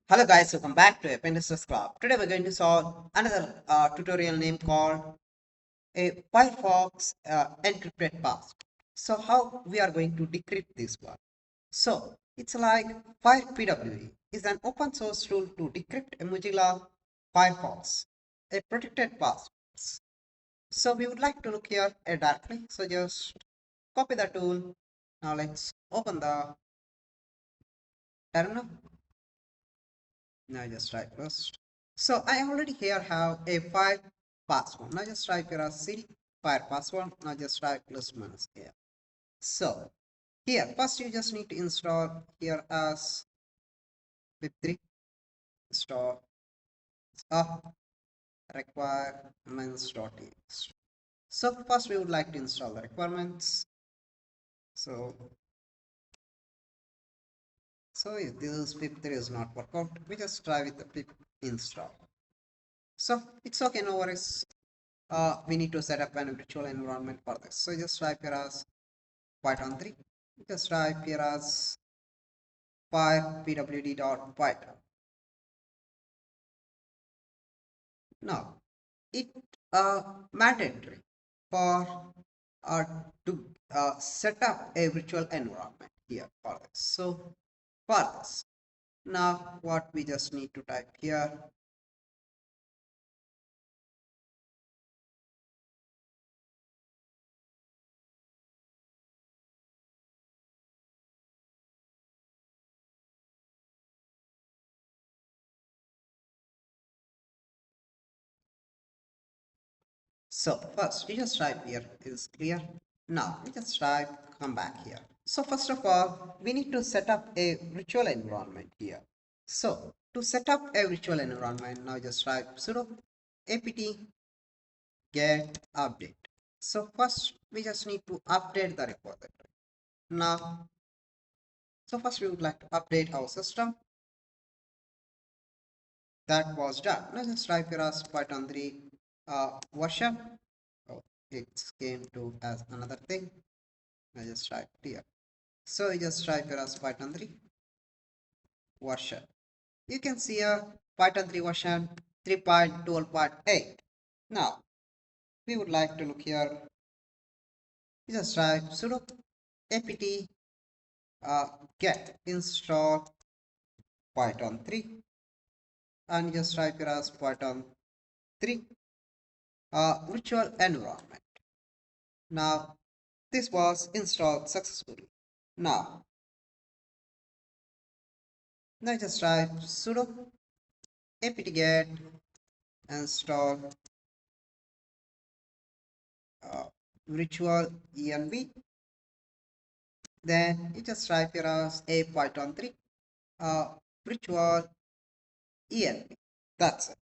Hello guys, welcome back to Appendix Club. Today we're going to solve another tutorial name called a Firefox encrypted path. So how we are going to decrypt this one? So it's like FirePwd is an open source tool to decrypt a Mozilla Firefox, a protected path. So we would like to look here directly. So just copy the tool. Now let's open the terminal. Now just type first. So I already here have a fire password. Now just type here as cd fire password. Now just type plus minus here. So here first you just need to install here as pip3 install requirements.txt. So first we would like to install the requirements. So if this pip3 is not work out, we just try with the pip install. So it's okay, no worries. We need to set up an virtual environment for this. So just type here as Python3. Just type here as firepwd.python. Now, it mandatory for to set up a virtual environment here for this. So for this, now what we just need to type here. So first we just type here is clear. Now we just type come back here. So first of all, we need to set up a virtual environment here. So to set up a virtual environment, now just type sudo apt get update. So first we just need to update the repository. Now, so first we would like to update our system. That was done. Now just type here as Python3 version. Oh, it came to as another thing. I just type here. So you just type here as Python3 version. You can see a Python3 version 3.12.8. Now we would like to look here. You just type sudo apt get install Python3 and just type here as Python3 virtual environment. Now this was installed successfully. Now just type sudo apt get install virtualenv. Then you just type here as a Python3 virtualenv. That's it.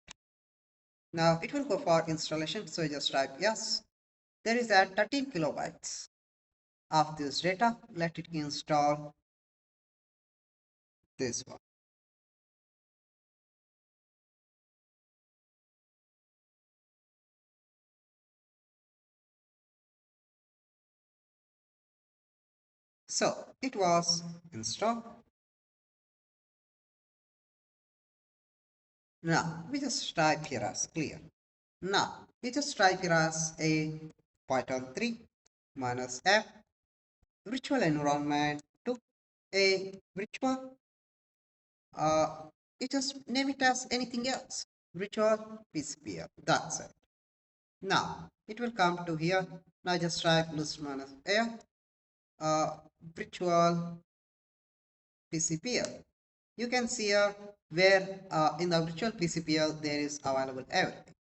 Now it will go for installation. So you just type yes. There is a 13 kilobytes of this data. Let it install this one. So it was installed. Now we just type here as clear. Now we just type here as a Python3 minus f virtual environment to a virtual. You just name it as anything else. Virtual PCPL. That's it. Now it will come to here. Now just type list minus a virtual PCPL. You can see here where in the virtual PCPL there is available everything.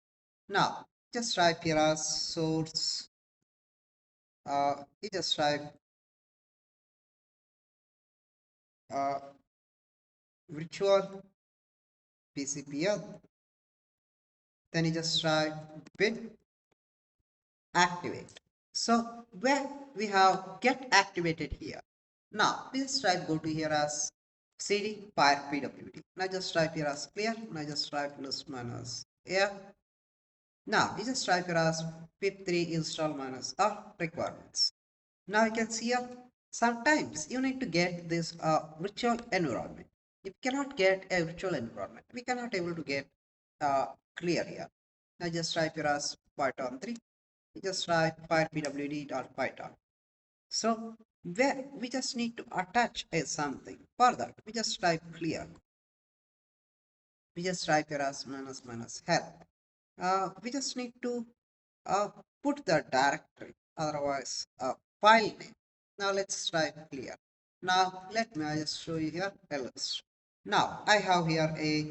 Now just type here as source. You just type virtual PCPL. Then you just type bit activate. So where we have get activated here. Now we just type go to here as cd firepwd. Now just type here as clear. Now just type list minus a. Now you just type here as pip3 install minus r requirements. Now you can see here sometimes you need to get this virtual environment. If we cannot get a virtual environment, we cannot able to get clear here. Now just type here as Python 3. You just type firepwd.python. So where we just need to attach a something. For that, we just type clear. We just type here as minus minus help. We just need to uh, put the directory, otherwise file name. Now let's type clear. Now let me just show you here a list. Now I have here a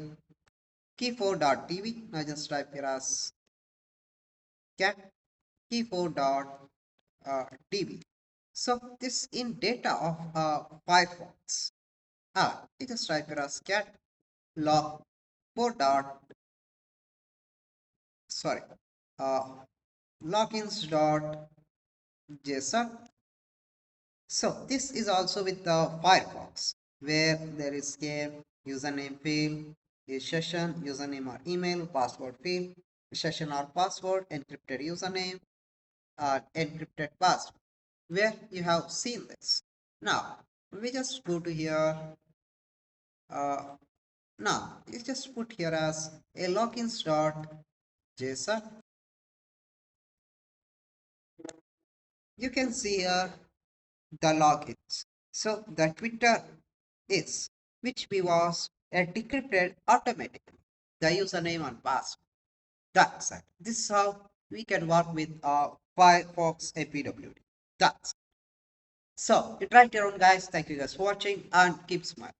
key4.db. Now just type here as cat key4.db. So this in data of Firefox. You just type here as cat log 4 dot sorry uh, logins.json. So this is also with the Firefox, where there is a username field, a session, username or email, password field, session or password, encrypted username, encrypted password, where you have seen this. Now we just go to here. Uh, Now you just put here as a logins.json. You can see here the logins. So the Twitter is, which we was decrypted automatically, the username and password. That's it. This is how we can work with Firefox FirePwd. That's it. So you try it your own, guys. Thank you guys for watching and keep smiling.